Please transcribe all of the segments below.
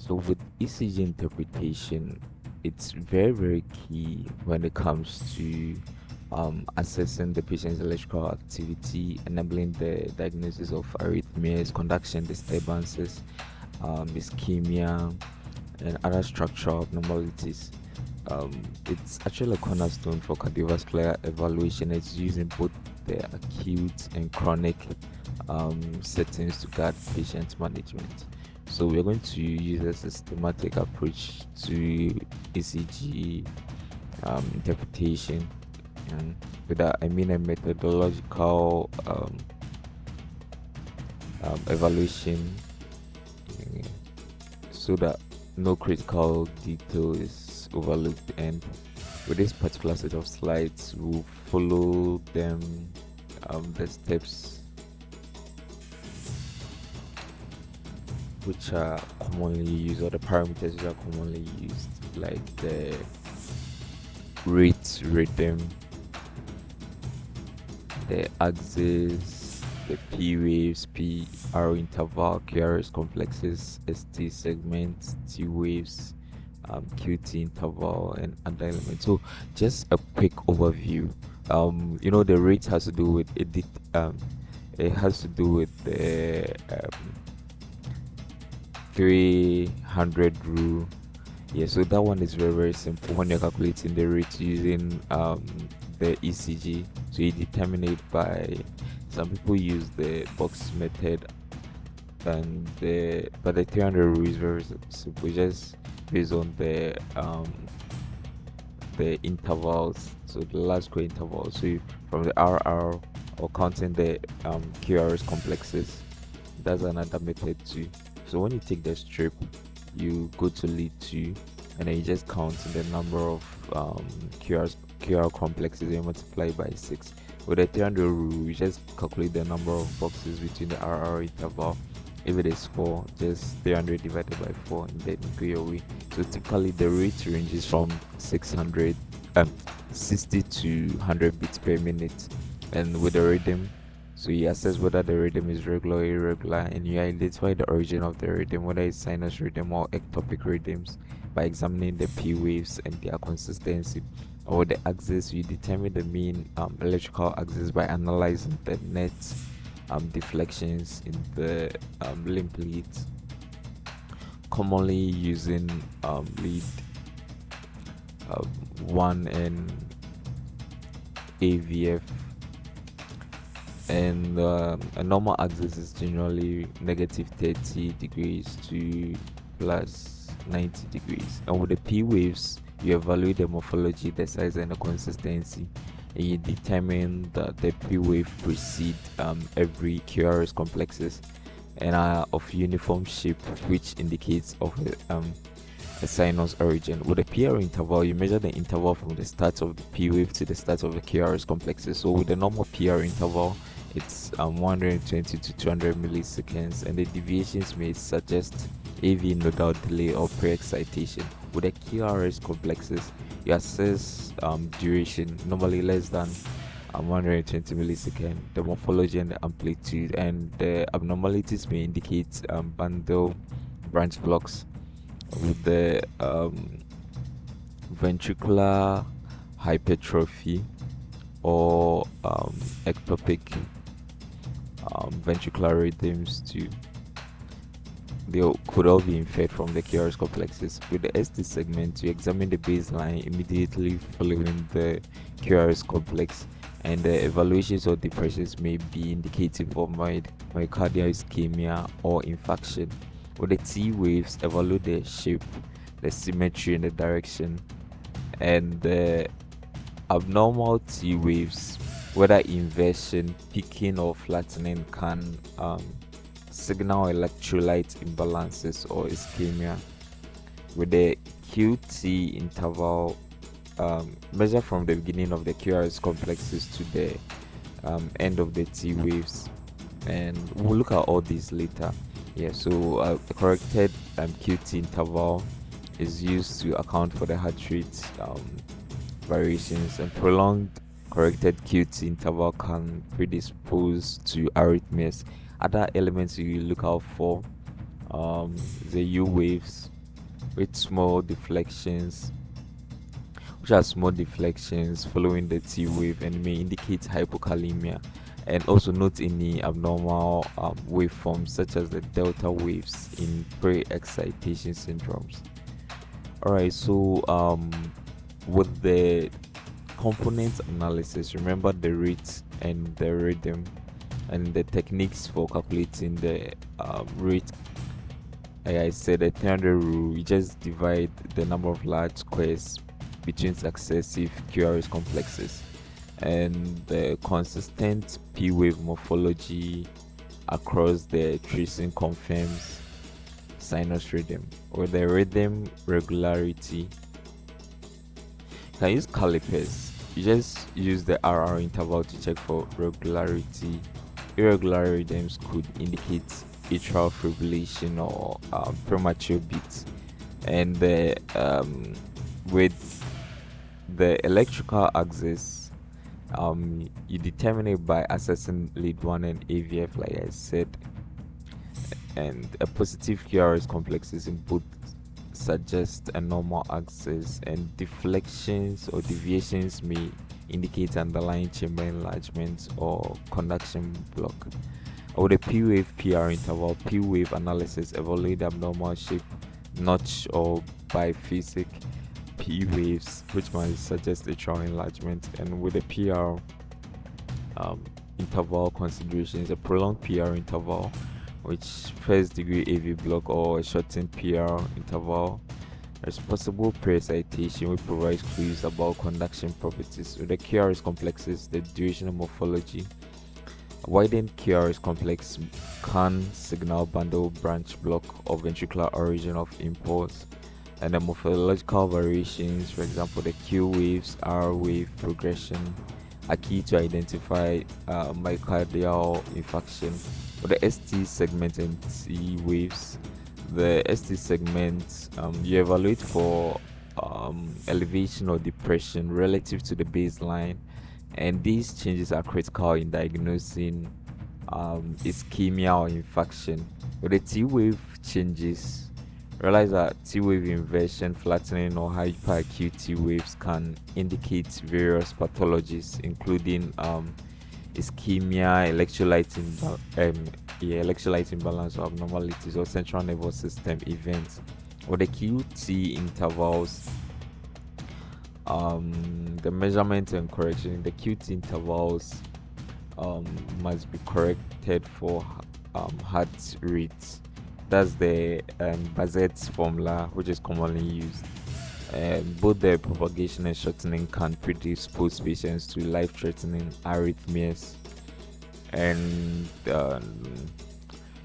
So with ECG interpretation, it's very, very key when it comes to assessing the patient's electrical activity, enabling the diagnosis of arrhythmias, conduction disturbances, ischemia, and other structural abnormalities. It's actually a cornerstone for cardiovascular evaluation. It's used in both the acute and chronic settings to guide patient management. So we're going to use a systematic approach to ECG interpretation, and with that I mean a methodological evaluation, uh, so that no critical detail is overlooked. And with this particular set of slides, we'll follow them, the steps which are commonly used, or the parameters which are commonly used, like the rate, rhythm, the axis, the P waves, P R interval, QRS complexes, ST segments, T waves, QT interval, and other elements. So just a quick overview. The rate has to do with it has to do with the 300 rule. Yeah, so that one is very, very simple. When you're calculating the rate using the ECG, so you determine it by, some people use the box method, and the 300 rule is very simple, just based on the intervals, so the last square interval. So from the RR, or counting the QRS complexes, that's another method too. So when you take the strip, you go to lead 2, and then you just count the number of QR complexes, and you multiply by 6. With the 300 rule, you just calculate the number of boxes between the RR interval. If it is 4, just 300 divided by 4, and then go your way. So typically the rate ranges from 60 to 100 beats per minute. And with the rhythm, so you assess whether the rhythm is regular or irregular, and you identify the origin of the rhythm, whether it's sinus rhythm or ectopic rhythms, by examining the P waves and their consistency. Or the axis, you determine the mean electrical axis by analyzing the net deflections in the limb leads, commonly using lead 1 and AVF. And a normal axis is generally negative 30 degrees to plus 90 degrees. And with the P waves, you evaluate the morphology, the size, and the consistency, and you determine that the P wave precede every QRS complexes and are of uniform shape, which indicates of a sinus origin. With the PR interval, you measure the interval from the start of the P wave to the start of the QRS complexes. So with the normal PR interval, it's 120 to 200 milliseconds, and the deviations may suggest AV nodal delay or pre-excitation. With the QRS complexes, you assess duration, normally less than 120 milliseconds, the morphology and the amplitude, and the abnormalities may indicate bundle branch blocks. With the ventricular hypertrophy or ectopic ventricular rhythms too, they could all be inferred from the QRS complexes. With the ST segment, you examine the baseline immediately following the QRS complex, and the evaluations or depressions may be indicative of myocardial ischemia or infarction. With the T waves, evaluate the shape, the symmetry, and the direction. And the abnormal T waves, whether inversion, peaking, or flattening, can signal electrolyte imbalances or ischemia. With the QT interval, measure from the beginning of the QRS complexes to the end of the T waves, and we'll look at all these later. Yeah, so the corrected QT interval is used to account for the heart rate variations, and prolonged corrected QT interval can predispose to arrhythmias. Other elements you look out for, the U waves, with small deflections, which are small deflections following the T wave and may indicate hypokalemia. And also note any abnormal waveforms such as the delta waves in pre-excitation syndromes. Alright, so with the component analysis, remember the rate and the rhythm and the techniques for calculating the rate. Like I said, the 300 rule, you just divide the number of large squares between successive QRS complexes, and the consistent P wave morphology across the tracing confirms sinus rhythm. Or the rhythm regularity, you can use calipers. You just use the RR interval to check for regularity. Irregular rhythms could indicate atrial fibrillation or premature beats. And with the electrical axis, you determine it by assessing lead 1 and AVF, like I said. And a positive QRS complexes in both suggest a normal axis, and deflections or deviations may indicate underlying chamber enlargement or conduction block. Or the P wave PR interval, P wave analysis evaluate abnormal shape, notch or biphasic P waves, which might suggest atrial enlargement. And with the PR interval considerations, a prolonged PR interval, which first degree AV block, or a shortened PR interval. There's possible pre-excitation, which provides clues about conduction properties. With the QRS complexes, the durational morphology. A widened QRS complex can signal bundle branch block or ventricular origin of impulse. And the morphological variations, for example, the Q waves, R wave progression, are key to identify myocardial infarction. For the ST segment and T waves, the ST segment, you evaluate for elevation or depression relative to the baseline, and these changes are critical in diagnosing ischemia or infarction. With the T wave changes, realize that T wave inversion, flattening, or hyperacute T waves can indicate various pathologies, including ischemia, electrolyte imbalance or abnormalities, or central nervous system events. Or the QT intervals, the measurement and correction. The QT intervals must be corrected for heart rate. That's the Bazet formula, which is commonly used. Both the propagation and shortening can predispose patients to life-threatening arrhythmias. And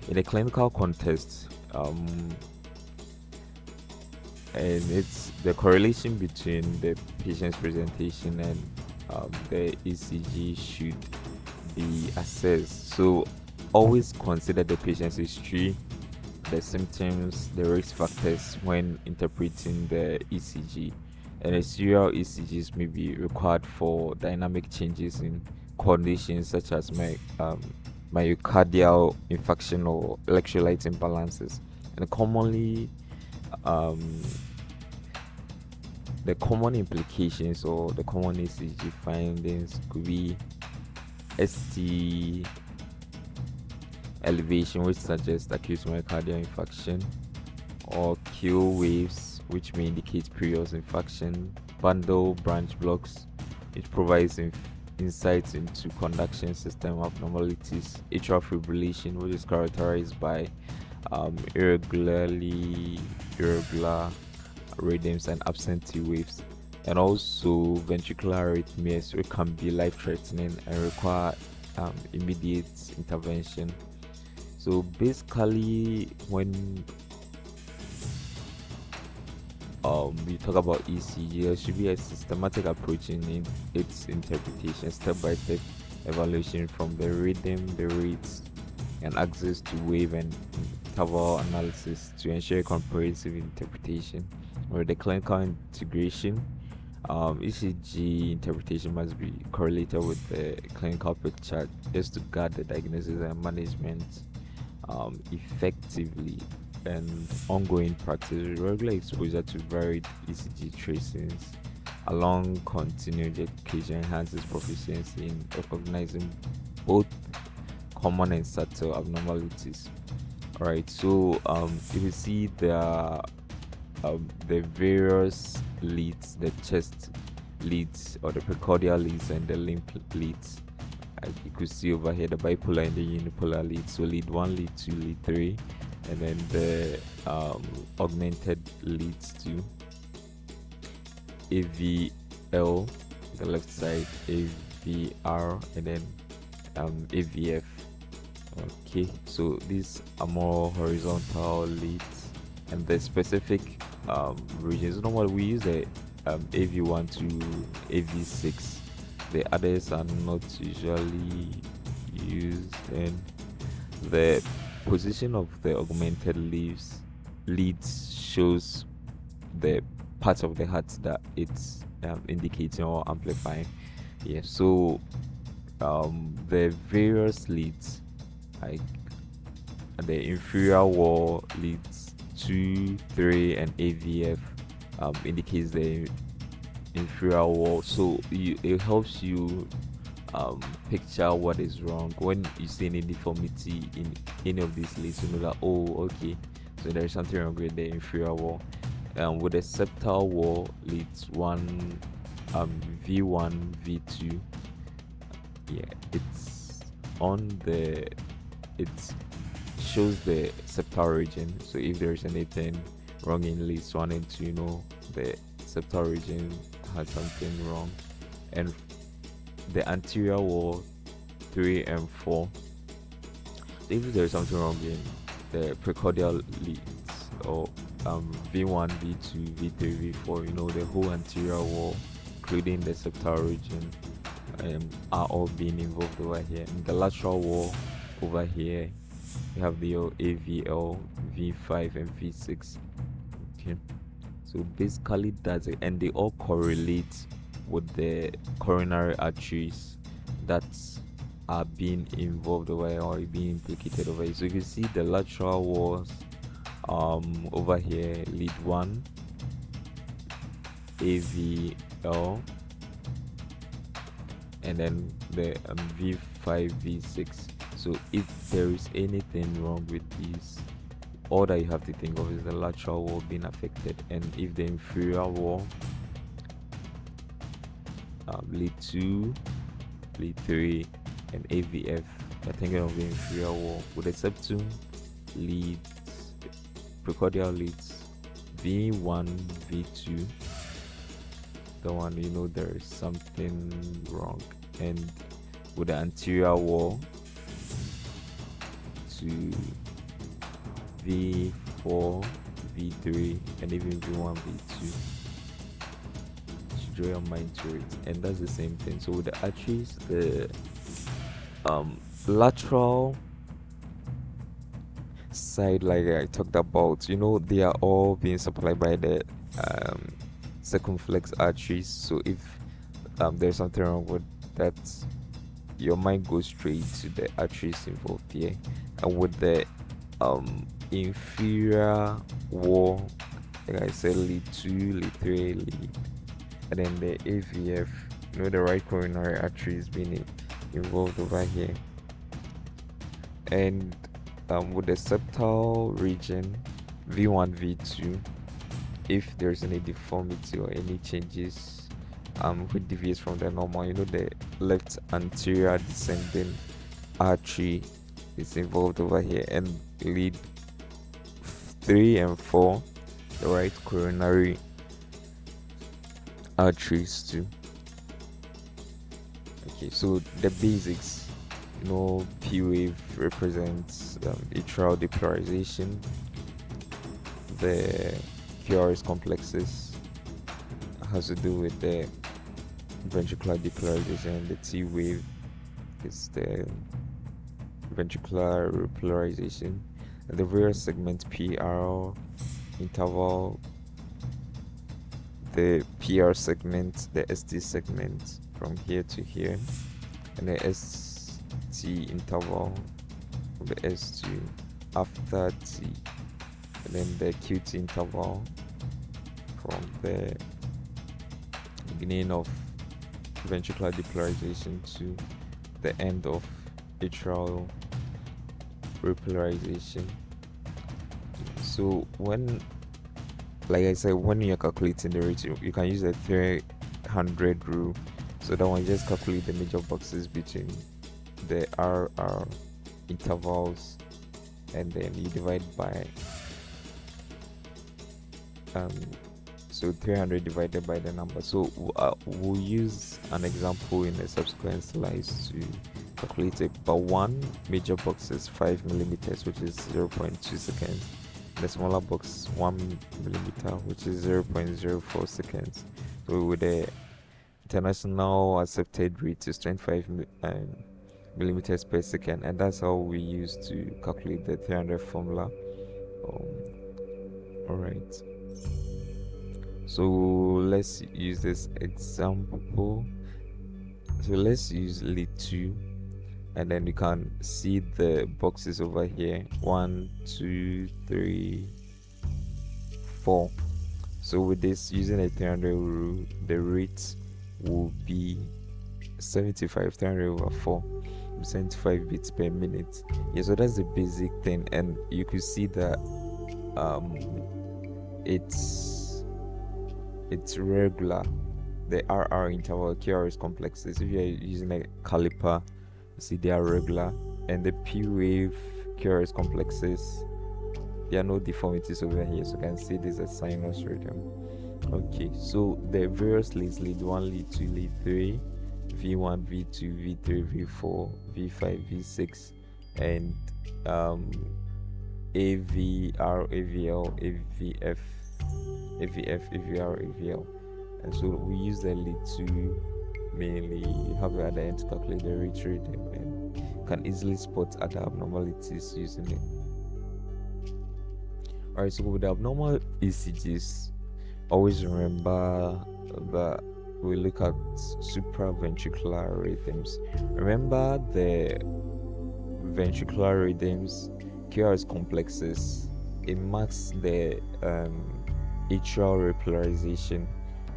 in a clinical context, and it's the correlation between the patient's presentation and the ECG should be assessed. So always consider the patient's history, the symptoms, the risk factors when interpreting the ECG. And a serial ECGs may be required for dynamic changes in conditions such as myocardial infarction or electrolyte imbalances. And commonly, the common implications or the common ECG findings could be ST elevation, which suggests acute myocardial infarction, or Q waves, which may indicate previous infarction, bundle branch blocks, which provides insights into conduction system abnormalities, atrial fibrillation, which is characterized by irregular rhythms and absent T waves, and also ventricular arrhythmias, which can be life-threatening and require immediate intervention. So basically, when we talk about ECG, there should be a systematic approach in its interpretation, step-by-step evaluation from the rhythm, the rates, and access to wave and interval analysis to ensure comprehensive interpretation. Or the clinical integration, ECG interpretation must be correlated with the clinical picture just to guide the diagnosis and management effectively. and ongoing practice, regular exposure to varied ECG tracings along continued education enhances proficiency in recognizing both common and subtle abnormalities. All right, so if you see the various leads, the chest leads or the precordial leads and the lymph leads. You could see over here the bipolar and the unipolar leads. So lead 1, lead 2, lead 3, and then the augmented leads to AVL, the left side, AVR, and then AVF. Okay, so these are more horizontal leads, and the specific regions. Normally we use the AV1 to AV6. The others are not usually used, and the position of the augmented leads shows the part of the heart that it's indicating or amplifying. Yeah, so the various leads, like the inferior wall leads 2, 3, and AVF indicates the inferior wall. So it helps you picture what is wrong when you see any deformity in any of these leads. You know that, oh, okay, so there's something wrong with the inferior wall. With the septal wall leads 1, V1, V2. Yeah, it's on the it shows the septal region. So if there's anything wrong in leads 1 and 2, you know the septal region has something wrong. And the anterior wall 3 and 4, if there's something wrong in the precordial leads or V1, V2, V3, V4, you know the whole anterior wall including the septal region are all being involved over here. In the lateral wall over here you have the AVL, V5, and V6. Okay, so basically that's it, and they all correlate with the coronary arteries that are being involved over here or being implicated over here. So you can see the lateral walls over here, lead 1, AVL, and then the V5, V6. So if there is anything wrong with these, all that you have to think of is the lateral wall being affected. And if the inferior wall, lead 2, lead 3, and AVF, you're thinking of the inferior wall. With the septum leads, precordial leads V1, V2, the one you know there is something wrong. And with the anterior wall to V4, V3, and even V1, V2, draw your mind to it. And that's the same thing. So with the arteries, the lateral side, like I talked about, you know, they are all being supplied by the circumflex arteries. So if there's something wrong with that, your mind goes straight to the arteries involved here. And with the inferior wall, like I said, lead 2, lead 3, lead, and then the AVF, you know, the right coronary artery is being involved over here. And with the septal region, V1, V2, if there's any deformity or any changes which deviates from the normal, you know, the left anterior descending artery is involved over here. And lead 3 and 4, the right coronary arteries too. Okay, so the basics, you know, P wave represents atrial depolarization. The QRS complexes has to do with the ventricular depolarization. The T wave is the ventricular repolarization. And the various segments, PR interval, the PR segment, the ST segment from here to here, and the ST interval, the S2 after T. and then the QT interval from the beginning of ventricular depolarization to the end of atrial repolarization. So when, like I said, when you're calculating the rate, you can use the 300 rule. So that one, just calculate the major boxes between the RR intervals, and then you divide by so 300 divided by the number. So we'll use an example in the subsequent slides to calculate it. But one major box is 5 millimeters, which is 0.2 seconds. The smaller box 1 millimeter, which is 0.04 seconds. So with the international accepted rate is 25 millimeters per second, and that's how we use to calculate the 300 formula. All right, so let's use this example. So let's use lead 2, and then you can see the boxes over here, 1, 2, 3, 4. So with this, using a 300 rule, the rate will be 75, 300 over 4, 75 beats per minute. Yeah, so that's the basic thing, and you could see that it's regular. The RR interval, QRS complexes, if you're using a caliper, you see they are regular, and the P wave QRS complexes, there are no deformities over here, so you can see this as sinus rhythm. Okay, so the various leads, lead 1, lead 2, lead 3, V1, V2, V3, V4, V5, V6, and AVR, AVL, AVF, AVF, AVR, AVL. And so we use the lead 2 mainly. You have at the end to calculate the rate rhythm, and can easily spot other abnormalities using it. Alright, so with the abnormal ECGs, always remember that we look at supraventricular rhythms. Remember the ventricular rhythms, QRS complexes, it marks the atrial repolarization.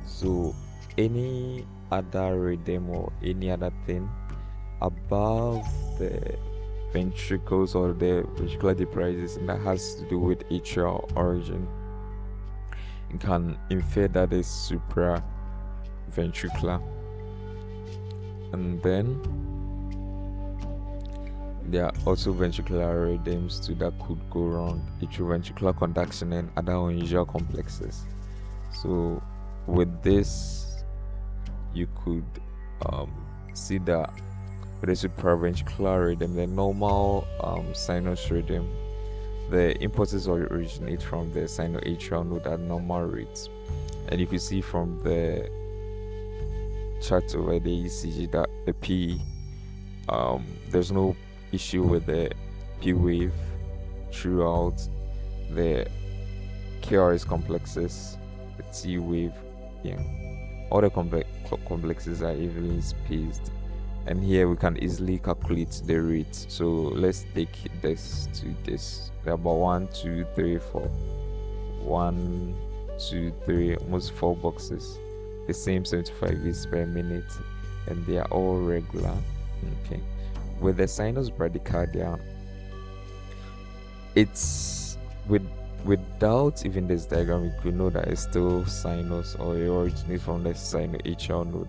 So any other rhythm or any other thing above the ventricles or the ventricular depolarization that has to do with atrial origin, you can infer that is supraventricular. And then there are also ventricular rhythms too that could go wrong, atrioventricular conduction and other unusual complexes. So with this, you could see that with the supraventricular rhythm, the normal sinus rhythm, the impulses originate from the sinoatrial node at normal rates, and you can see from the chart over the ECG that the P, there's no issue with the P wave throughout the QRS complexes, the T wave, yeah, all the complexes are evenly spaced, and here we can easily calculate the rate. So let's take this to this. There are about 1, 2, 3, 4, 1, 2, 3, almost 4 boxes, the same 75 beats per minute, and they are all regular. Okay, with the sinus bradycardia, it's without even this diagram, we could know that it's still sinus, or it originates from the sinoatrial node.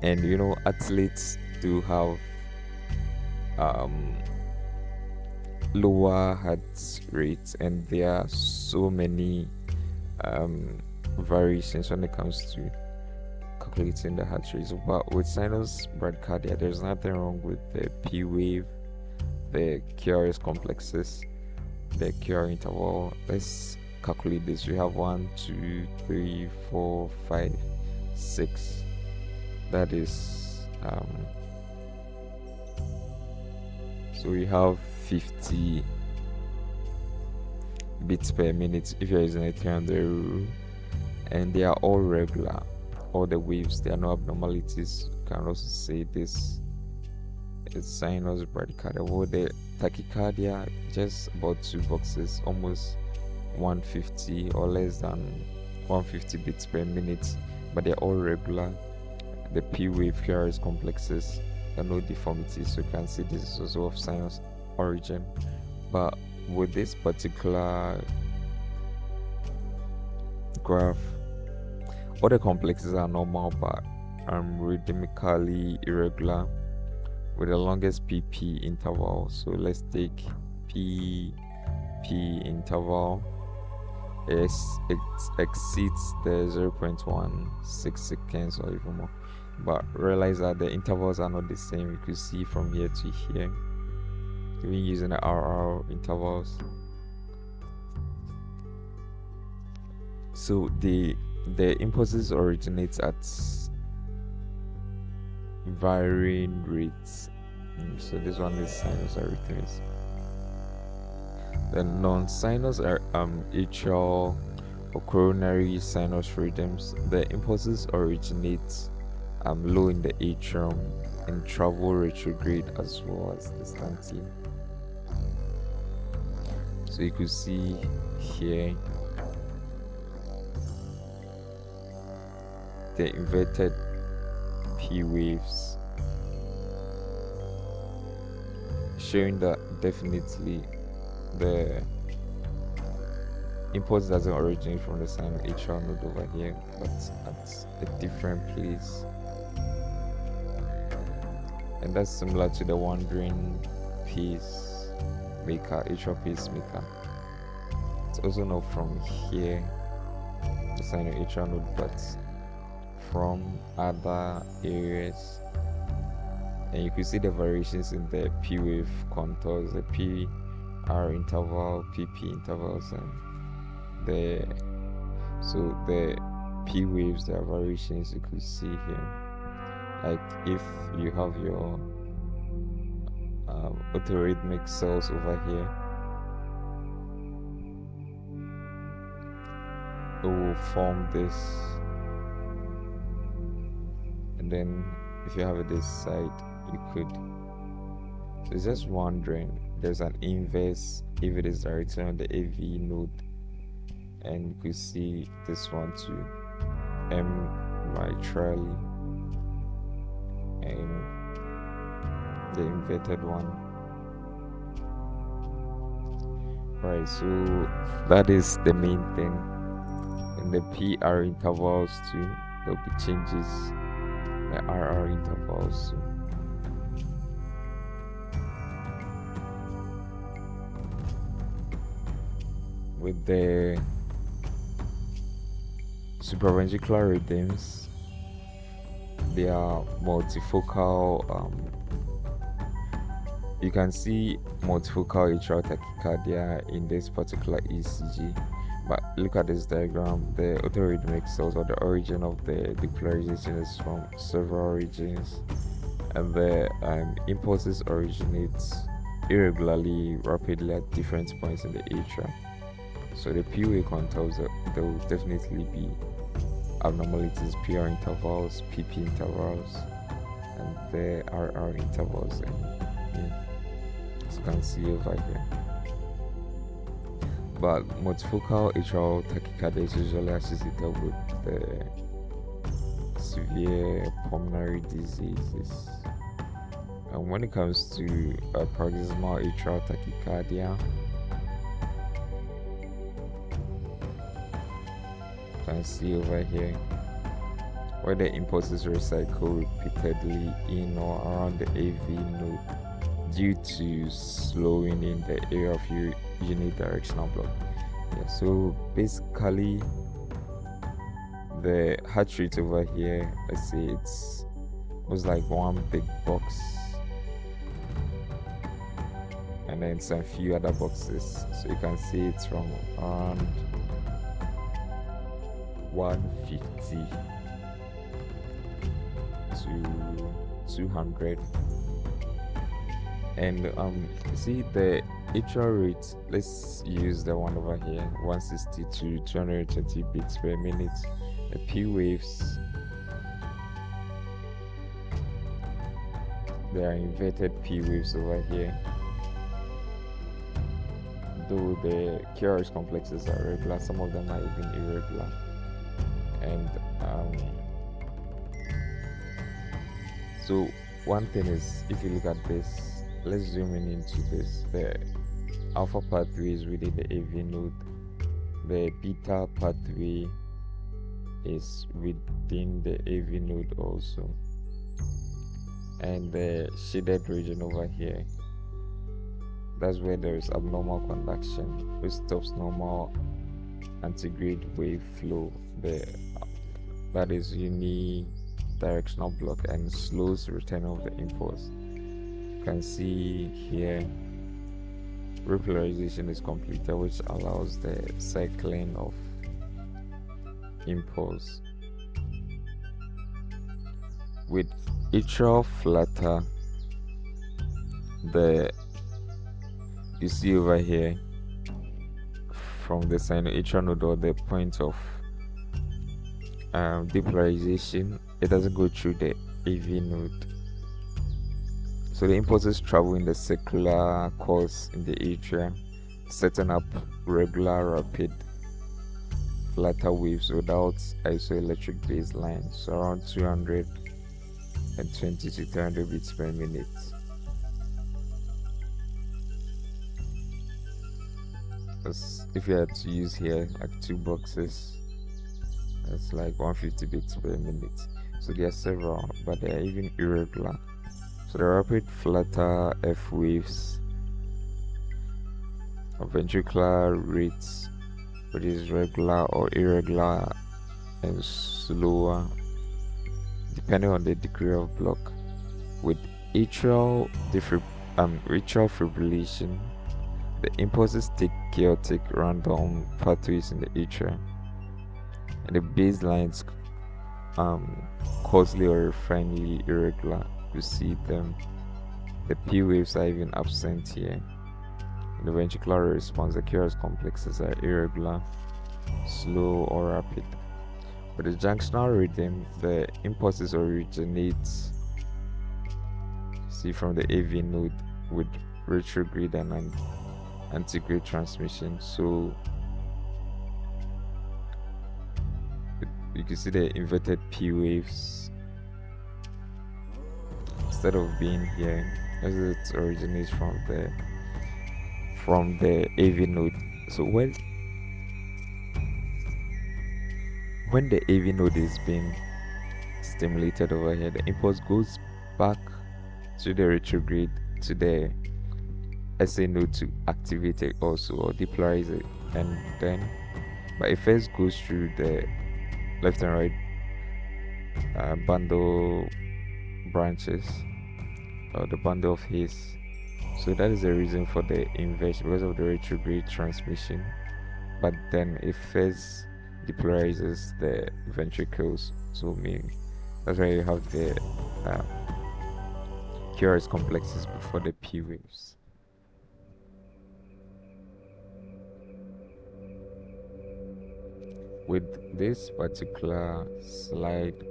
And you know, athletes do have lower heart rates, and there are so many variations when it comes to calculating the heart rate. But with sinus bradycardia, there's nothing wrong with the P wave, the QRS complexes, the QR interval. Let's calculate this. We have 1, 2, 3, 4, 5, 6. That is so we have 50 beats per minute if you're using a 300 rule, and they are all regular, all the waves, there are no abnormalities. You can also say this is sinus bradycardia. With the tachycardia, just about 2 boxes, almost 150 or less than 150 beats per minute, but they're all regular. The P wave QRS complexes, there are no deformities, so you can see this is also of sinus origin. But with this particular graph, all the complexes are normal but rhythmically irregular with the longest PP interval. So let's take P interval. It exceeds the 0.16 seconds or even more. But realize that the intervals are not the same. You could see from here to here, even using the RR intervals. So the impulses originate at varying rates. So this one is sinus arrhythmias. The non-sinus are atrial or coronary sinus rhythms. The impulses originate low in the atrium and travel retrograde as well as distantly. So you could see here the inverted P waves, showing that definitely the impulse doesn't originate from the same atrial node over here, but at a different place. And that's similar to the wandering pacemaker, atrial pacemaker. It's also not from here, the sinoatrial node, but from other areas. And you can see the variations in the P wave contours, the PR interval, PP intervals, and the P waves, there are variations you could see here. Like if you have your autorhythmic cells over here, it will form this, and then if you have it this side, you could, so it's just wondering, there's an inverse if it is directly on the AV node, and you could see this one too, M mitrally, and the inverted one. Right, so that is the main thing. In the PR intervals too, there'll be changes, the RR intervals too. With the supraventricular rhythms, they are multifocal. You can see multifocal atrial tachycardia in this particular ECG, but look at this diagram. The autorhythmic cells, or the origin of the depolarization, is from several regions, and the impulses originate irregularly, rapidly at different points in the atrium. So the P wave contours, there will definitely be abnormalities, PR intervals, PP intervals, and the RR intervals, and as you can see over here. But multifocal atrial tachycardia is usually associated with the severe pulmonary diseases. And when it comes to paroxysmal atrial tachycardia, you can see over here where the impulses recycle repeatedly in or around the AV node due to slowing in the area of unidirectional block. Yeah, so basically the heart rate over here, let's say it was like one big box and then some few other boxes, so you can see it's from around 150 to 200. And see the atrial rate, let's use the one over here, 160 to 220 beats per minute. The P waves, there are inverted P waves over here. though the QRS complexes are regular, some of them are even irregular. And so one thing is, if you look at this, let's zoom in into this. The alpha pathway is within the AV node, the beta pathway is within the AV node also, and the shaded region over here, that's where there is abnormal conduction, which stops normal antigrade wave flow. That is unidirectional block and slows return of the impulse. You can see here repolarization is completed, which allows the cycling of impulse. With atrial flutter, you see over here from the sinoatrial node, or the point of depolarization, it doesn't go through the AV node. So the impulses travel in the circular course in the atria, setting up regular rapid flutter waves without isoelectric baseline, so around 220 to 300 beats per minute. If you had to use here like 2 boxes, that's like 150 beats per minute. So there are several, but they are even irregular. So the rapid flutter F waves of ventricular rates, which is regular or irregular and slower depending on the degree of block. With atrial fibrillation, the impulses take chaotic random pathways in the atria, and the baselines causally or refinedly irregular. You see them. The P waves are even absent here. In the ventricular response, the QRS complexes are irregular, slow or rapid. With the junctional rhythm, the impulses originate, see, from the AV node with retrograde and antigrade transmission. So you can see the inverted P waves instead of being here, as it originates from the AV node. So when the AV node is being stimulated over here, the impulse goes back to the retrograde to the SA node to activate it also, or depolarize it, and then, but it first goes through the left and right bundle branches, or the bundle of his. So that is the reason for the inversion, because of the retrograde transmission. But then it first depolarizes the ventricles, so that's why you have the QRS complexes before the P waves. With this particular slide,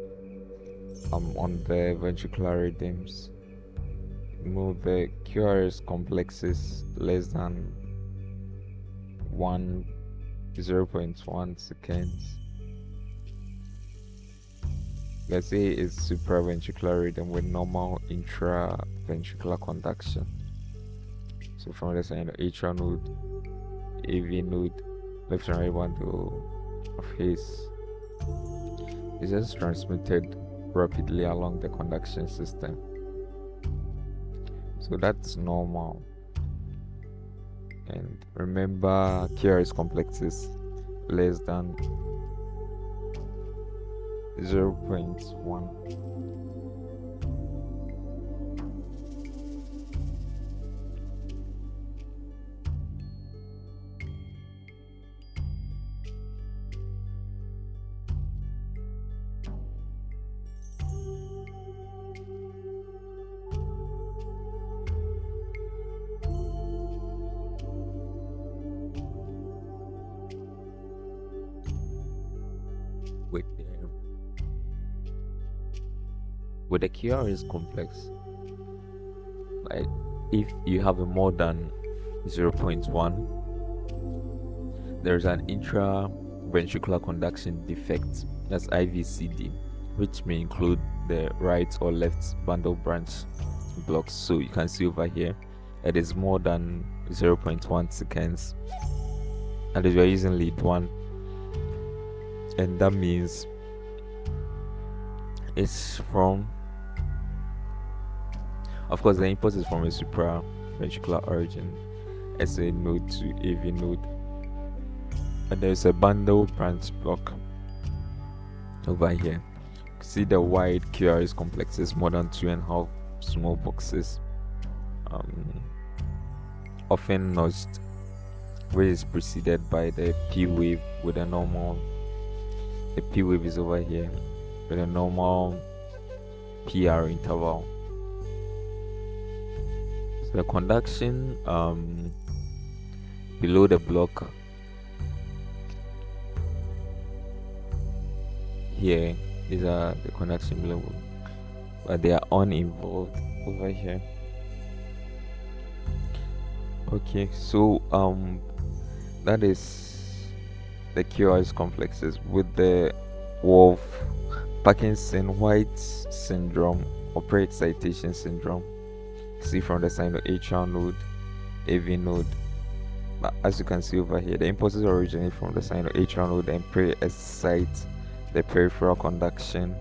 on the ventricular rhythms, move the QRS complexes less than 0.1 seconds. Let's say it's supraventricular rhythm with normal intraventricular conduction. So from the side, atrial node, AV node, left and right bundle of his is just transmitted rapidly along the conduction system. So that's normal. And remember, QRS complexes less than 0.1. With the QRS complex, like if you have a more than 0.1, there's an intraventricular conduction defect, that's IVCD, which may include the right or left bundle branch blocks. So you can see over here it is more than 0.1 seconds, and if you're using lead 1, and that means it's from, of course, the impulse is from a supraventricular origin, SA node to AV node, and there's a bundle branch block over here. See the wide QRS complexes, more than 2.5 small boxes, often notched, which is preceded by the P wave with a normal. The P wave is over here with a normal PR interval. So the conduction below the block here, these are the conduction below, but they are uninvolved over here. Okay, so that is the QRS complexes with the Wolff Parkinson-White syndrome or pre-excitation syndrome. See from the sinoatrial node, AV node. But as you can see over here, the impulses originate from the sinoatrial node and pre-excite the peripheral conduction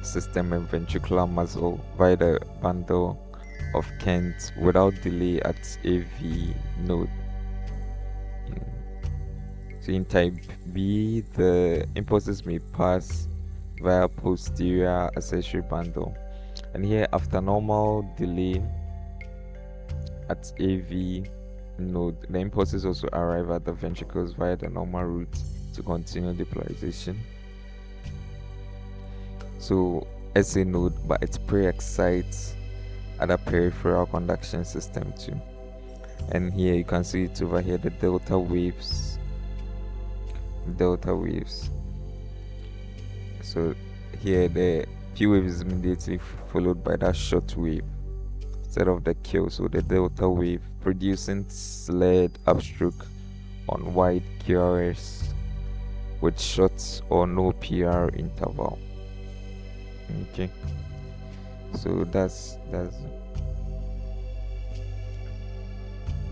system and ventricular muscle via the bundle of Kent without delay at AV node. So in type B, the impulses may pass via posterior accessory bundle, and here after normal delay at AV node, the impulses also arrive at the ventricles via the normal route to continue depolarization. So SA node, but it pre-excites at a peripheral conduction system too. And here you can see it over here, the delta waves. So here the P wave is immediately followed by that short wave instead of the Q. So the delta wave producing sled upstroke on wide QRS with short or no PR interval. Okay, so that's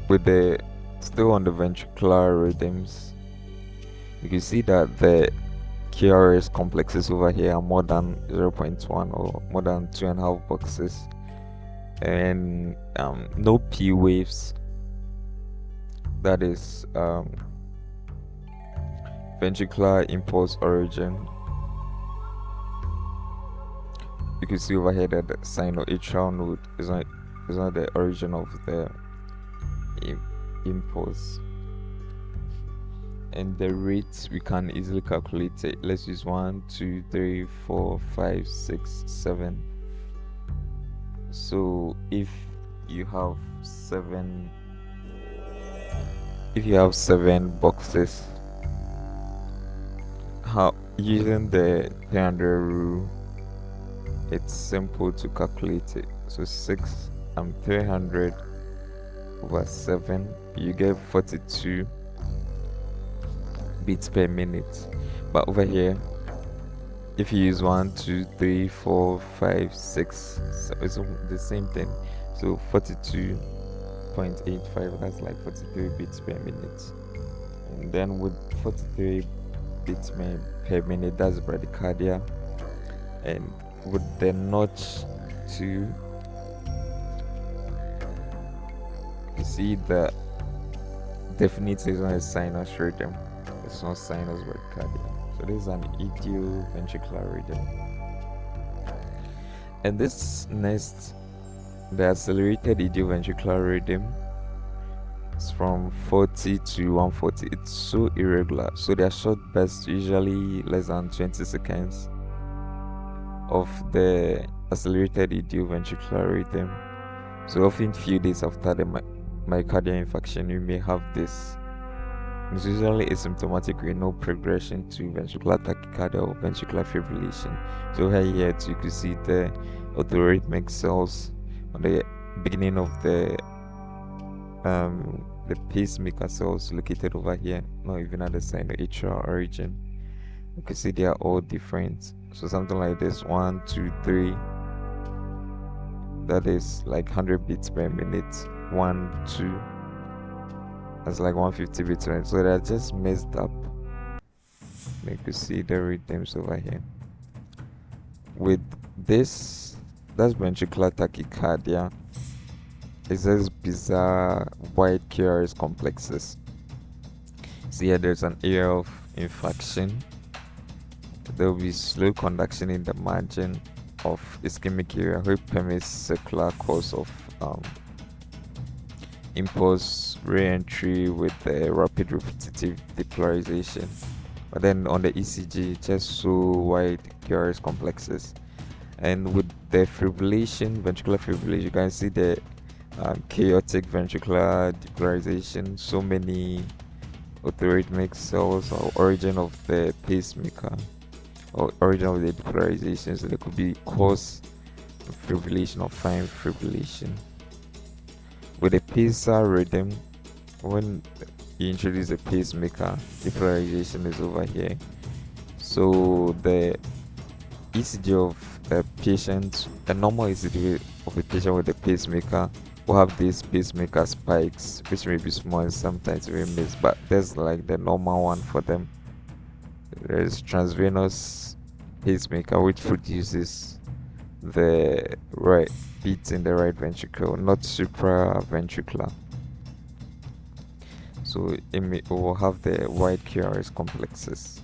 with the still on the ventricular rhythms. You can see that the QRS complexes over here are more than 0.1 or more than 2.5 boxes, and no P waves. That is ventricular impulse origin. You can see over here that the sinoatrial node is not the origin of the impulse, and the rate we can easily calculate it. Let's use 1, 2, 3, 4, 5, 6, 7. So if you have 7 boxes, how using the 300 rule, it's simple to calculate it. So 300 over 7, you get 42 beats per minute. But over here, if you use 1, 2, 3, 4, 5, 6, it's the same thing. So 42.85, that's like 43 beats per minute. And then with 43 beats per minute, that's bradycardia. And with the notch 2, you see the definitely is not a sinus rhythm, it's not sinus bradycardia. So this is an idioventricular rhythm. And this next, the accelerated idioventricular rhythm, is from 40 to 140. It's so irregular, so they are short bursts, usually less than 20 seconds of the accelerated idioventricular rhythm. So often few days after the myocardial infarction, you may have this. It's usually asymptomatic with no progression to ventricular tachycardia or ventricular fibrillation. So here too, you can see the autorhythmic cells on the beginning of the the pacemaker cells located over here, not even at the sinoatrial origin. You can see they are all different. So something like this, 1, 2, 3. That is like 100 beats per minute. 1, 2. That's like 150 beats per minute. So they're just messed up. You can see the rhythms over here. With this, that's ventricular tachycardia. It's just bizarre wide QRS complexes. See here, there's an area of infarction. There will be slow conduction in the margin of ischemic area which permits circular course of impulse re-entry with the rapid repetitive depolarization. But then on the ECG, just so wide QRS complexes. And with the fibrillation, ventricular fibrillation, you can see the chaotic ventricular depolarization, so many arrhythmic cells or origin of the pacemaker or origin of the depolarization. So there could be cause fibrillation or fine fibrillation. With a pacer rhythm, when you introduce a pacemaker, depolarization is over here. So the ECG of a patient, a normal ECG of a patient with a pacemaker will have these pacemaker spikes, which may be small and sometimes we miss, but there's like the normal one for them. There's transvenous pacemaker, which produces the right beats in the right ventricle, not supraventricular. So it will have the wide QRS complexes,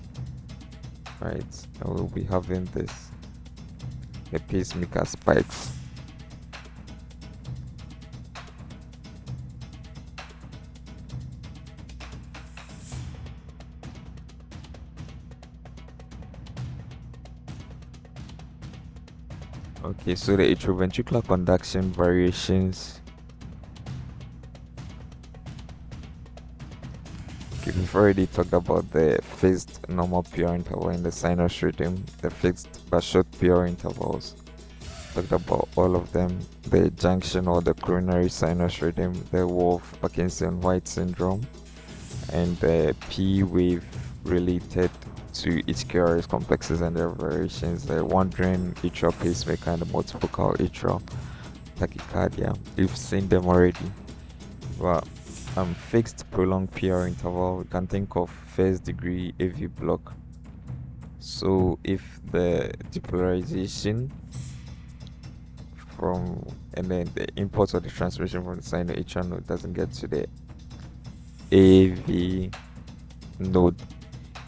right? And we'll be having this, the pacemaker spikes. Okay, so the atrioventricular conduction variations. Okay, we've already talked about the fixed normal PR interval in the sinus rhythm, the fixed but short PR intervals. Talked about all of them, the junction or the coronary sinus rhythm, the Wolff-Parkinson-White syndrome, and the P wave related to each QRS complexes and their variations, the wandering atrial pacemaker and the multifocal atrial tachycardia. You've seen them already. Well, fixed prolonged PR interval, we can think of first degree AV block. So if the depolarization from and then the impulse or the transmission from the sinoatrial node doesn't get to the AV node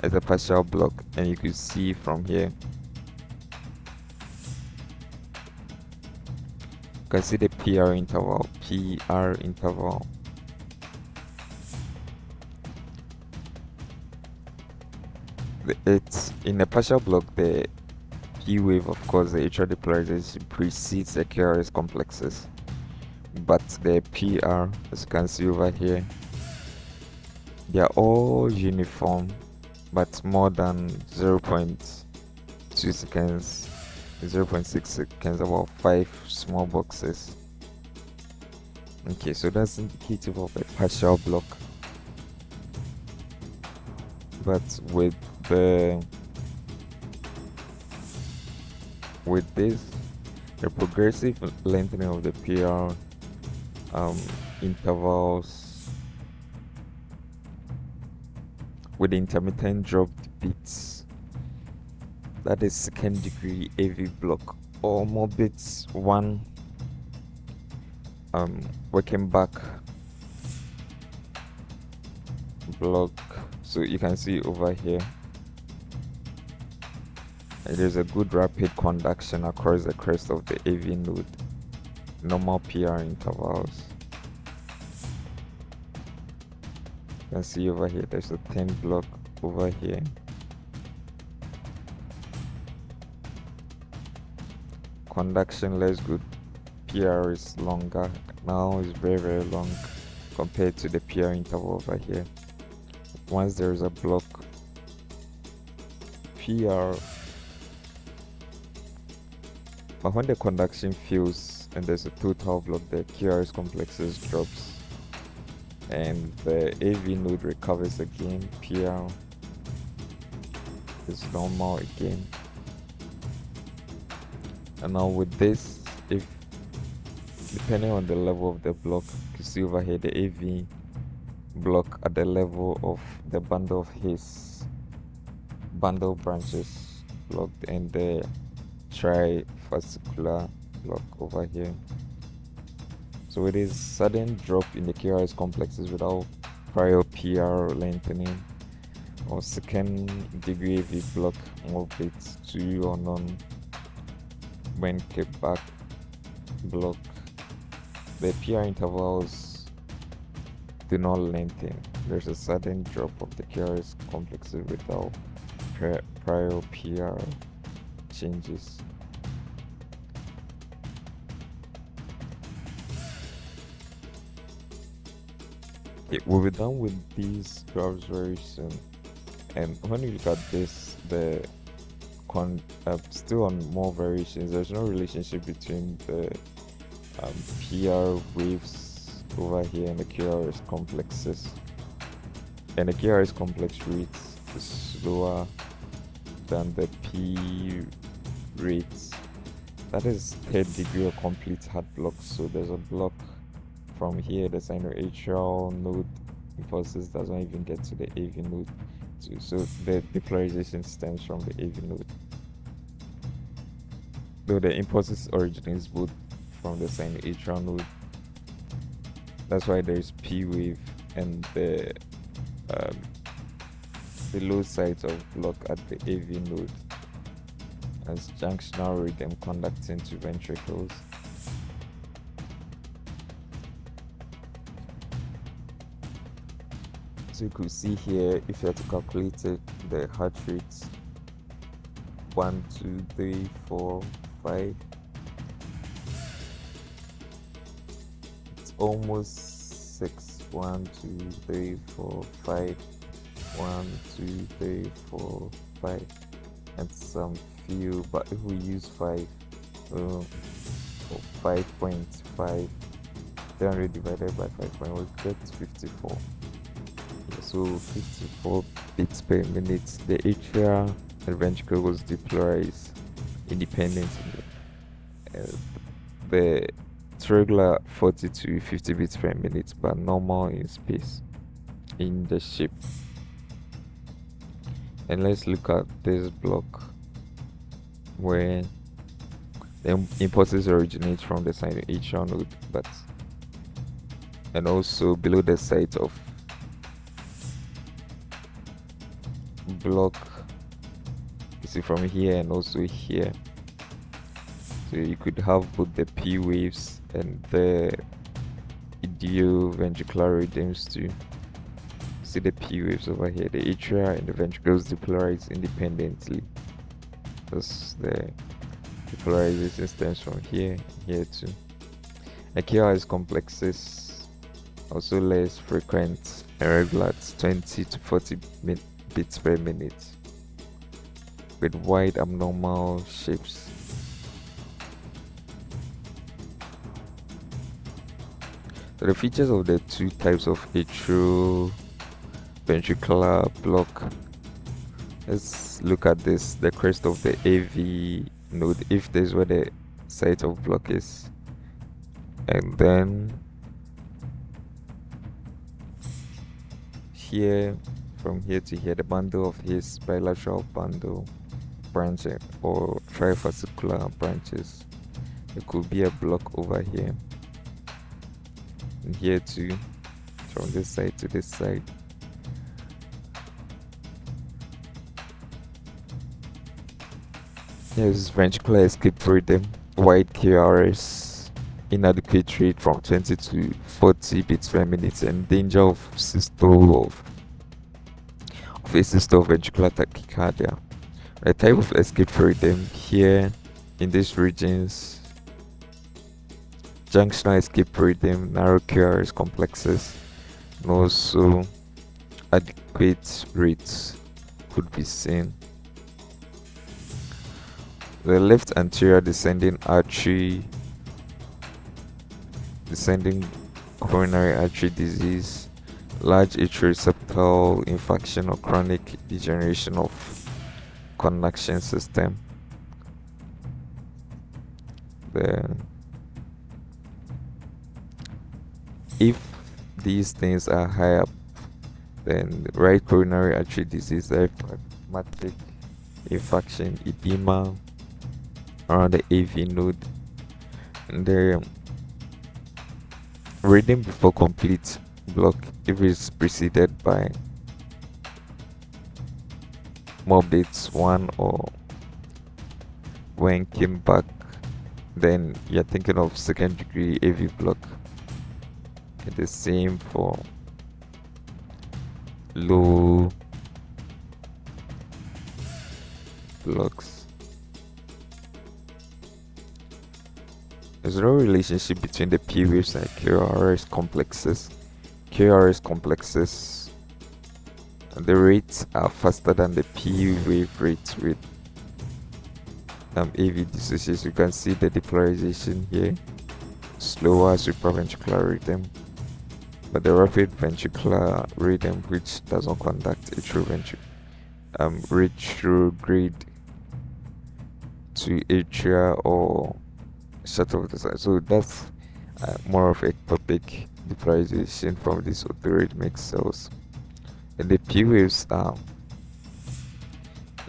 as a partial block, and you could see from here, you can see the PR interval, it's in a partial block. The P wave, of course, the atrial depolarization precedes the QRS complexes, but the PR, as you can see over here, they are all uniform, but more than 0.2 seconds, 0.6 seconds, about 5 small boxes. Okay, so that's indicative of a partial block. But with this, the progressive lengthening of the PR intervals with intermittent dropped beats, that is second degree AV block, or more beats, one working back block. So you can see over here, there's a good rapid conduction across the crest of the AV node, normal PR intervals. You can see over here, there's a 10 block over here. Conduction less good, PR is longer, now it's very long compared to the PR interval over here. Once there is a block, PR, but when the conduction fails and there's a total block, the QRS complexes drops. and the AV node recovers again. PR is normal again. And now with this, if depending on the level of the block, you see over here the AV block at the level of the bundle of his bundle branches blocked, and the trifascicular block over here. So it is sudden drop in the KRS complexes without prior PR lengthening, or second degree AV block orbit 2 or none when kept back block. The PR intervals do not lengthen. There's a sudden drop of the KRS complexes without prior PR changes. We'll be done with these graphs very soon. And when you look at this, the still on more variations, there's no relationship between the PR waves over here and the QRS complexes. And the QRS complex rate is slower than the P rates. That is third degree or complete heart block. So there's a block from here, the sinoatrial node impulses does not even get to the AV node. So the depolarization stems from the AV node. Though the impulses originates both from the sinoatrial node. That's why there's P wave, and the low sides of block at the AV node as junctional rhythm conducting to ventricles. So you could see here, if you had to calculate it, the heart rates 1, 2, 3, 4, 5. It's almost 6. 1, 2, 3, 4, 5. 1, 2, 3, 4, 5. And some few, but if we use 5, 5.5, 300 divided by 5, we'll get 54. So 54 beats per minute. The atria and ventricles depolarize independently. The regular 40 to 50 beats per minute, but normal in space in the shape. And let's look at this block where the impulses originate from the sinoatrial node, and also below the site of block, you see from here and also here. So you could have both the P waves and the idioventricular rhythms too. See the P waves over here, the atria and the ventricles depolarize independently. Thus the depolarization stems from here and here too. The KRS complexes also less frequent and regular at 20 to 40 beats per minute with wide abnormal shapes. So the features of the two types of atrioventricular block. Let's look at this, the crest of the AV node, if this is where the site of block is, and then here, from here to here, the bundle of his bilateral bundle branching or trifascicular branches. It could be a block over here, and here too, from this side to this side. There's ventricular escape rhythm, wide KRS, inadequate rate from 20 to 40 beats per minute, and danger of systole of a systole of ventricular tachycardia. The type of escape rhythm here in these regions: junctional escape rhythm, narrow KRS complexes, and also adequate rates could be seen. The left anterior descending coronary artery disease large atrial septal infarction or chronic degeneration of conduction system. Then, if these things are high up, then right coronary artery disease, diaphragmatic infarction, edema around the AV node, and the reading before complete block if it's preceded by more updates 1 or when came back, then you're thinking of second degree AV block. The same for low blocks. There's no relationship between the P waves and QRS complexes. QRS complexes, the rates are faster than the P wave rates with AV dissociation. You can see the depolarization here, slower supraventricular rhythm, but the rapid ventricular rhythm, which doesn't conduct retrograde to atria or shut off the side. So that's more of ectopic depolarization from these orthorhythmic cells. And the P waves are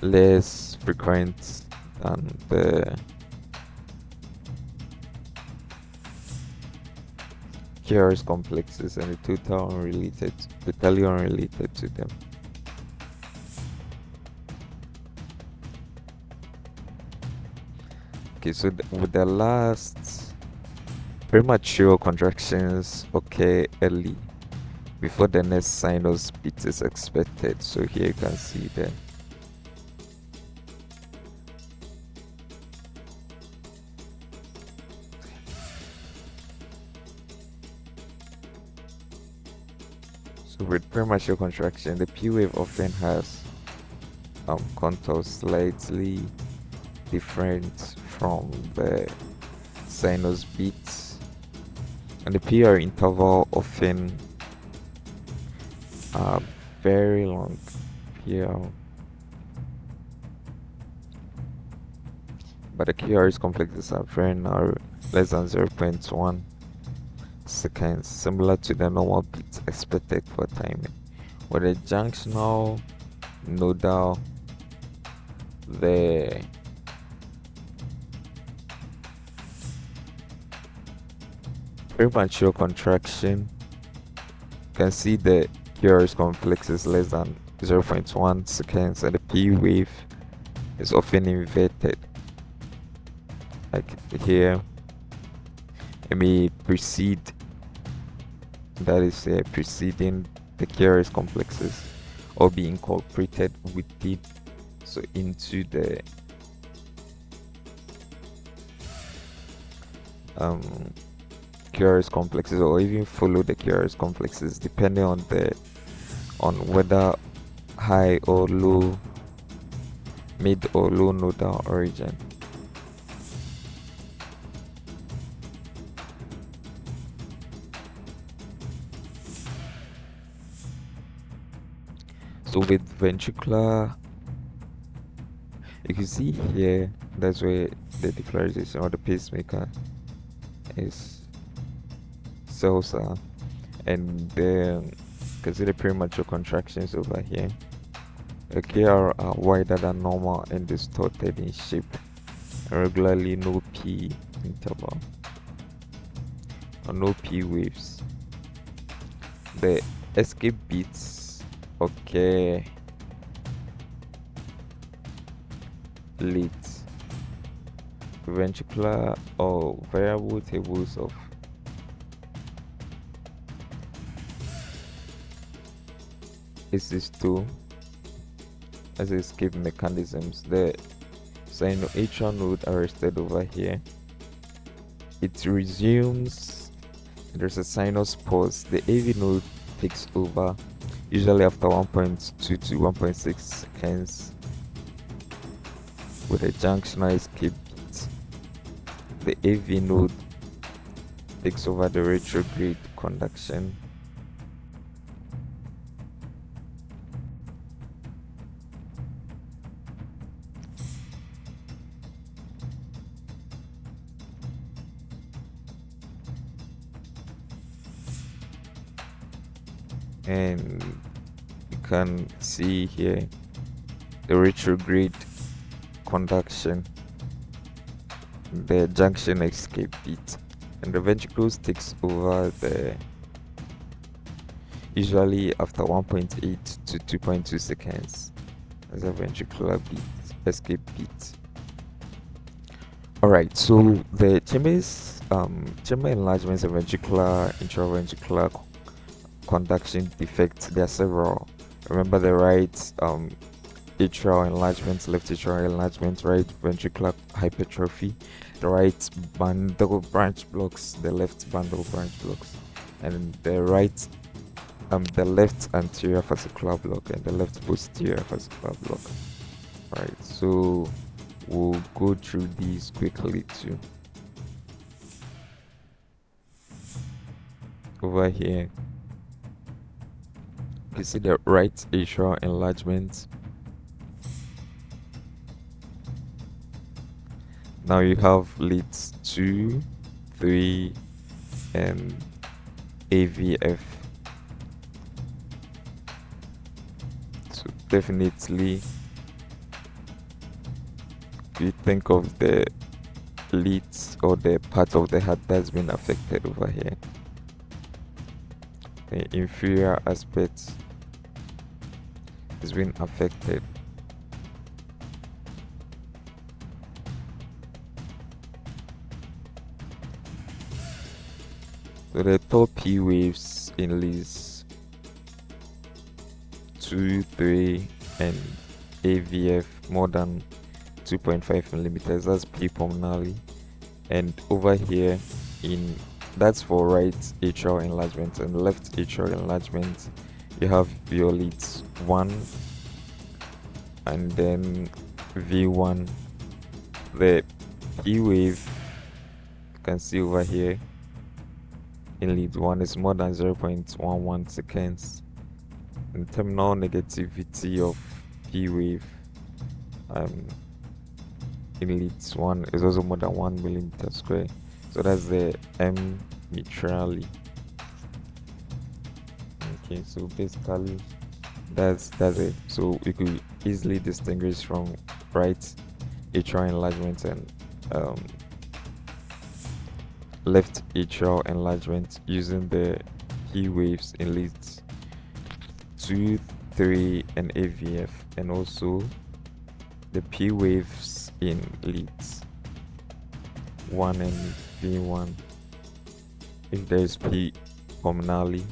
less frequent than the QRS complexes, and the totally unrelated to them. Okay, so with the last, premature contractions occur early before the next sinus beat is expected. So here you can see them. So with premature contraction, the P wave often has contours slightly different from the sinus beats, and the PR interval often very long PR, but the QRS complexes are very narrow, less than 0.1 seconds, similar to the normal beats expected for timing. With the junctional nodal, the premature contraction, you can see the QRS complex is less than 0.1 seconds, and the P wave is often inverted. Like here, it may precede, that is preceding the QRS complexes, or be incorporated with it, so into the QRS complexes, or even follow the QRS complexes, depending on whether high or low, mid or low nodal origin. So with ventricular, you can see here, that's where the depolarization or the pacemaker is cells are, and then consider premature contractions over here. The KR are wider than normal and distorted in shape, and regularly no P interval or no P waves. The escape beats occur late. Ventricular or variable tables of ACE2 as escape mechanisms. The sinoatrial node arrested over here. It resumes. There's a sinus pause. The AV node takes over, usually after 1.2 to 1.6 seconds, with a junctional escape beat. The AV node takes over the retrograde conduction. and you can see here the retrograde conduction, the junction escape beat, and the ventricles takes over the usually after 1.8 to 2.2 seconds as a ventricular beat, escape beat. All right, so the chamber enlargements and ventricular intraventricular conduction defects, there are several. Remember the right atrial enlargement, left atrial enlargement, right ventricular hypertrophy, the right bundle branch blocks, the left bundle branch blocks, and the left anterior fascicular block and the left posterior fascicular block. Right, so we'll go through these quickly too. Over here, you see the right atrial enlargement. Now you have leads 2, 3, and AVF. So definitely, you think of the leads or the part of the heart that's been affected over here. The inferior aspect has been affected. So the top P waves in leads 2, 3, and AVF more than 2.5 millimeters, that's P pulmonale. And over here that's for right atrial enlargement, and left atrial enlargement you have your leads 1 and then V1. The P wave you can see over here in lead 1 is more than 0.11 seconds. And terminal negativity of P wave in leads 1 is also more than 1 millimeter square. So that's the M mitrale. Okay, so basically that's it. So you could easily distinguish from right atrial enlargement and left atrial enlargement using the P waves in leads 2, 3, and AVF, and also the P waves in leads 1 and V1. If there is P pulmonale,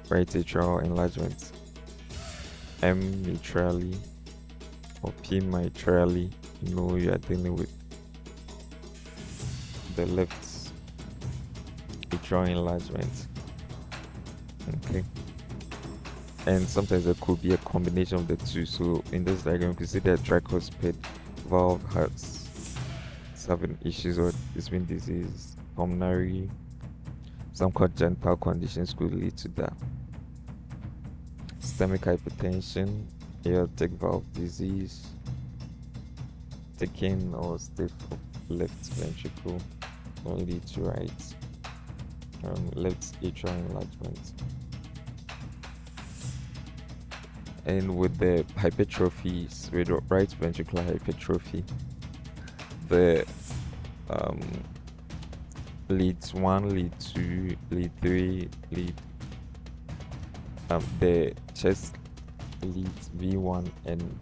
right atrial enlargement, M mitrale, or P mitrale, you know you are dealing with the left atrial enlargement. Okay, and sometimes there could be a combination of the two. So in this diagram you can see that tricuspid valve has having issues or it's been disease. Pulmonary, some congenital conditions could lead to that. Systemic hypertension, aortic valve disease, thickening or stiff left ventricle will lead to right left atrial enlargement. And with the hypertrophies, with the right ventricular hypertrophy, the leads 1, lead 2, lead 3, lead the chest leads V1 and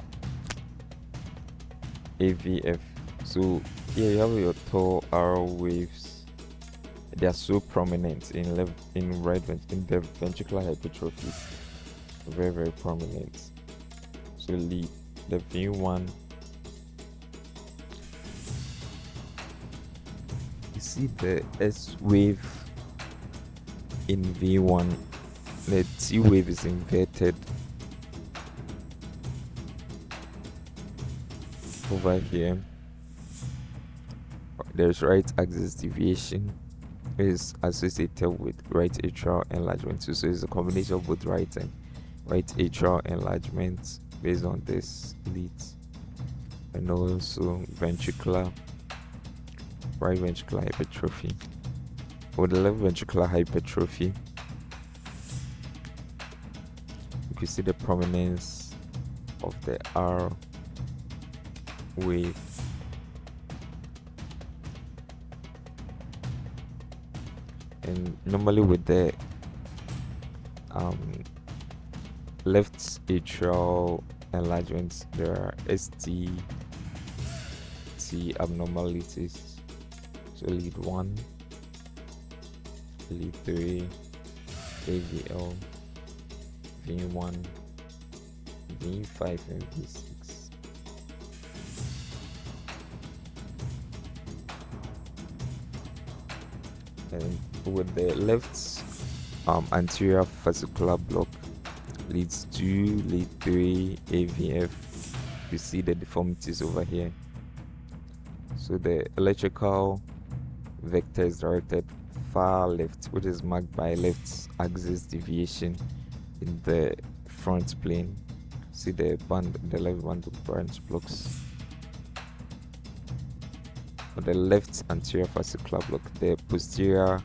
AVF. So here you have your tau R waves. They are so prominent in the ventricular hypertrophy, very, very prominent. So lead the V1, you see the S wave in V1, the T wave is inverted over here. There's right axis deviation is associated with right atrial enlargement too. So it's a combination of both right atrial enlargement based on this lead, and also right ventricular hypertrophy. With the left ventricular hypertrophy, you see the prominence of the R wave. And normally with the left atrial enlargement, there are ST abnormalities. So lead 1, lead 3, AVL, V1, V5, and V6. And with the left anterior fascicular block, leads 2, lead 3, AVF, you see the deformities over here. So the electrical vector is directed far left, which is marked by left axis deviation in the front plane. See the left band of branch blocks. For the left anterior fascicular block, the posterior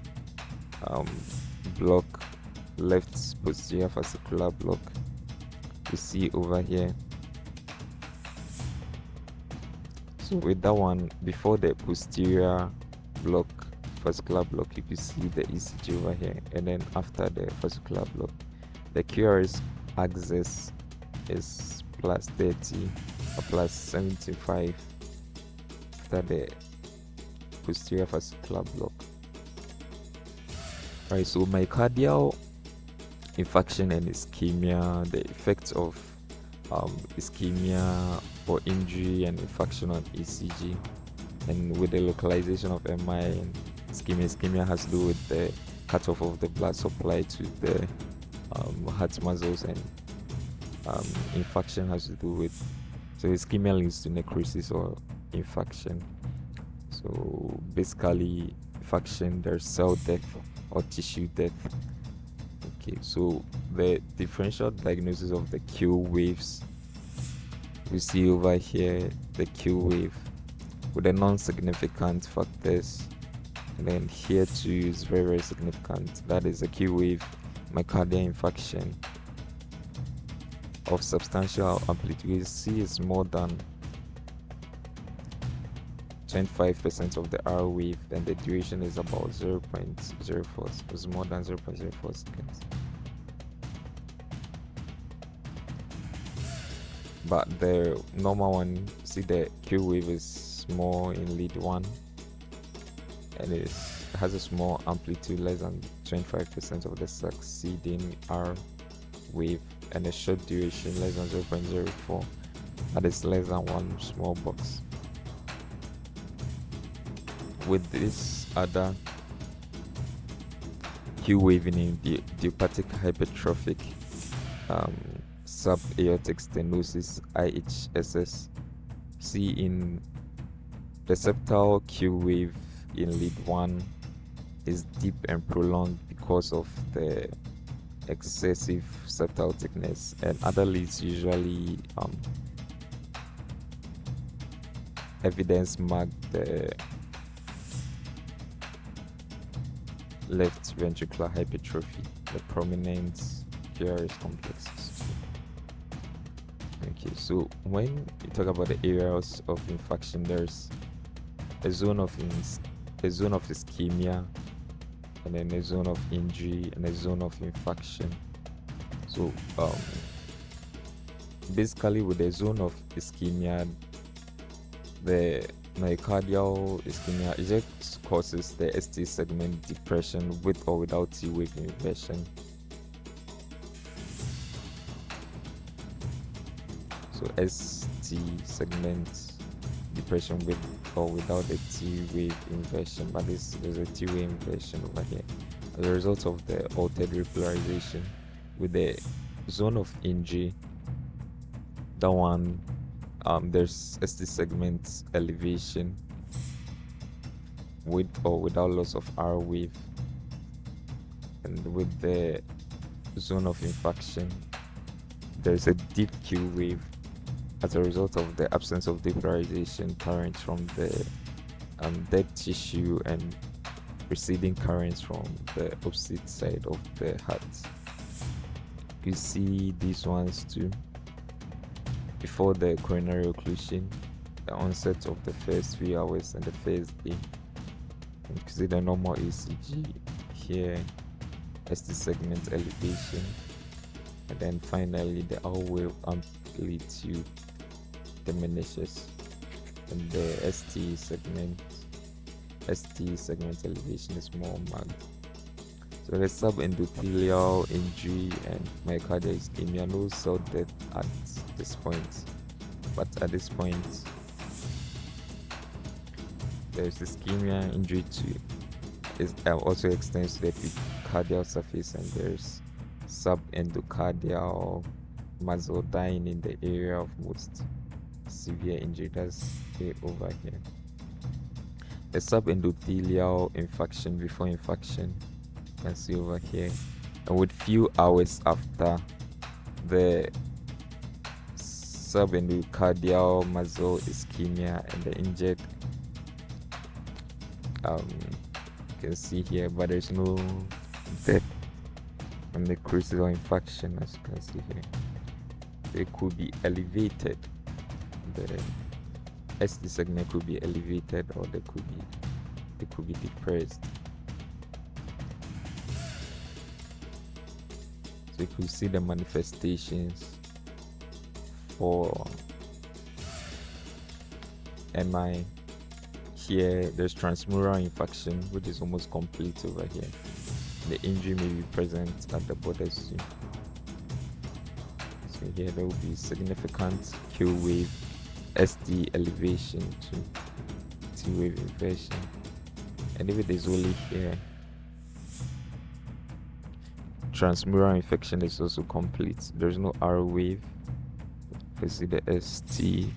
block, left posterior fascicular block, you see over here. So with that one, before the posterior block, fascicular block, you can see the ECG over here, and then after the fascicular block, the QRS axis is plus 30 or plus 75 after the posterior fascicular block. Right, so myocardial infarction and ischemia, the effects of ischemia or injury and infarction on ECG, and with the localization of MI and ischemia has to do with the cutoff of the blood supply to the heart muscles, and infarction has to do with, so ischemia leads to necrosis or infarction. So basically, infarction, there's cell death or tissue death. Okay, so the differential diagnosis of the Q waves, we see over here the Q wave with the non-significant factors, and then here too is very, very significant. That is a Q wave myocardial infarction of substantial amplitude. You see it's more than 25% of the R wave, and the duration is about 0.04. It's more than 0.04 seconds. But the normal one, see the Q wave is small in lead 1, and it has a small amplitude, less than 25% of the succeeding R wave, and a short duration less than 0.04. That is less than one small box. With this other Q waving in the idiopathic hypertrophic subaortic stenosis, IHSS, see in the septal Q wave in lead 1 is deep and prolonged because of the excessive septal thickness, and other leads usually evidence mark the left ventricular hypertrophy, the prominent QRS complexes. Okay, so when you talk about the areas of infarction, there's a zone of ischemia, and then a zone of injury, and a zone of infarction. So basically with the zone of ischemia, the myocardial ischemia, it just causes the ST segment depression with or without T wave inversion. So ST segment depression with or without a T wave inversion, but there's a T wave inversion over here as a result of the altered repolarization. With the zone of injury, that one, there's ST segment elevation with or without loss of R wave, and with the zone of infarction, there's a deep Q wave as a result of the absence of depolarization currents from the dead tissue and receding currents from the opposite side of the heart. You see these ones too. Before the coronary occlusion, the onset of the first 3 hours and the first day. You can see the normal ECG here, ST segment elevation, and then finally the R wave amplitude diminishes, and the ST segment elevation is more marked. So the subendothelial injury and myocardial ischemia, no cell death at this point, but at this point there's ischemia injury to is also extends to the epicardial surface, and there's subendocardial muscle dying in the area of most severe injury. That's over here. The subendothelial infarction before infarction, you can see over here, and with few hours after the subendocardial muscle ischemia and the injured, you can see here, but there's no death from the crucial infarction, as you can see here. They could be elevated, the ST segment could be elevated, or they could be depressed. So you could see the manifestations for MI. Here there's transmural infarction, which is almost complete over here. The injury may be present at the borders too. So here there will be significant Q wave, ST elevation to T wave inversion, and if it is only here, transmural infection is also complete. There's no R wave. You see the ST,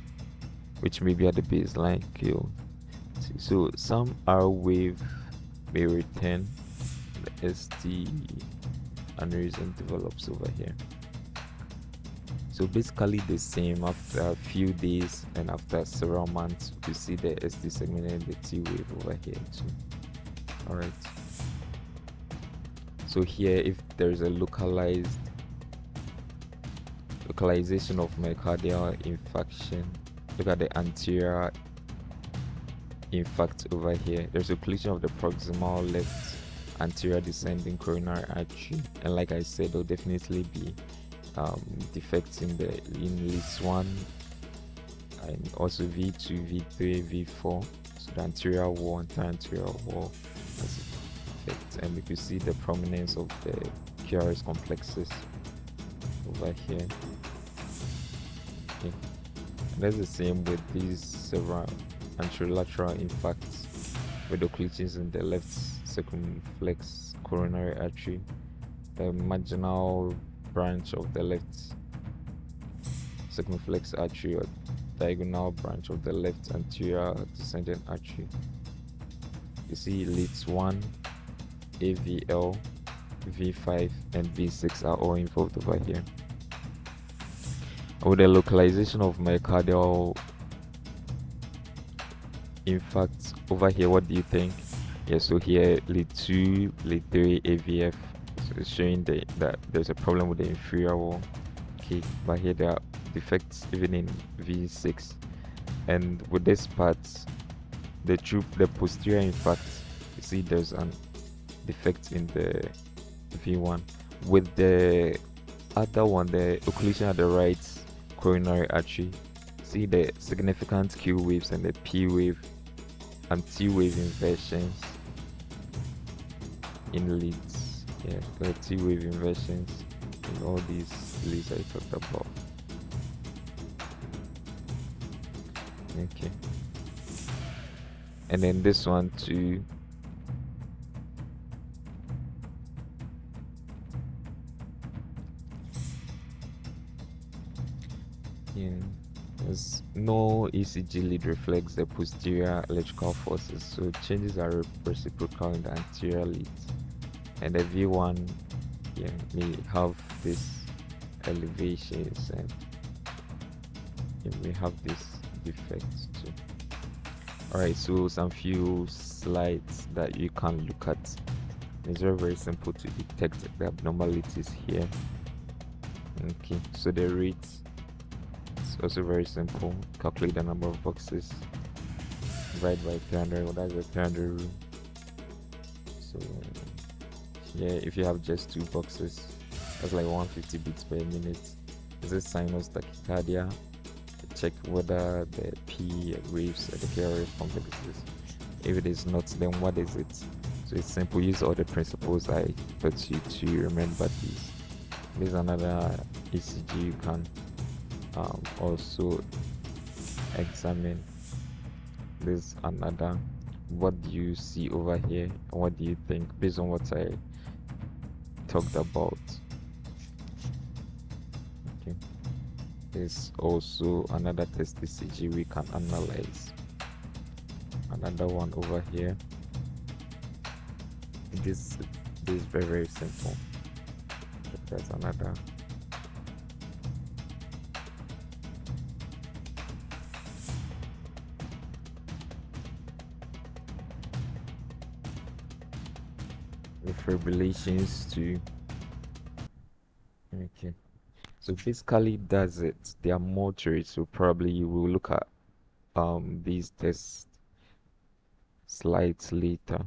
which may be at the baseline Q. So some R wave may return. The ST aneurysm develops over here. So basically the same after a few days and after several months. You see the ST segment and the T wave over here too. Alright. So here, if there is a localization of myocardial infarction, look at the anterior infarct over here. There's occlusion of the proximal left anterior descending coronary artery, and like I said, there'll definitely be defects in leads 1 and also V2, V3, V4. So the anterior wall and anterior wall has effect, and we can see the prominence of the QRS complexes over here. Okay. And that's the same with these several anterolateral infarcts with occlusions in the left circumflex coronary artery, the marginal branch of the left circumflex artery, or diagonal branch of the left anterior descending artery. You see leads 1, AVL, V5, and V6 are all involved over here. With the localization of myocardial infarcts over here, what do you think? Yeah, so here lead 2, lead 3, AVF. So it's showing that there's a problem with the inferior wall. Okay, but here there are defects even in V6, and with this part, the posterior infarct, you see there's an defect in the V1. With the other one, the occlusion at the right coronary artery, see the significant Q waves and the P wave and T wave inversions in leads. Yeah, the T wave inversions in all these leads I talked about. Okay, and then this one too. Yeah, there's no ECG lead reflects the posterior electrical forces, so changes are reciprocal in the anterior leads, and the V1 may have these elevations, and it may have this defects too. Alright, so some few slides that you can look at. It's very simple to detect the abnormalities here. Okay, so the rate is also very simple. Calculate the number of boxes, divide by 300. Well, that's the 300 rule. So yeah, if you have just two boxes, that's like 150 beats per minute. Is this sinus tachycardia? Check whether the P waves or the KRF complexes. If it is not, then what is it? So it's simple. Use all the principles I taught you to remember these. There's another ECG you can also examine. There's another. What do you see over here? And what do you think based on what I talked about? Okay. There's also another test ECG we can analyze. Another one over here. This is very simple. There's another. The fibrillations too. Okay. So basically that's it. There are more to it, so probably you will look at these test slides later.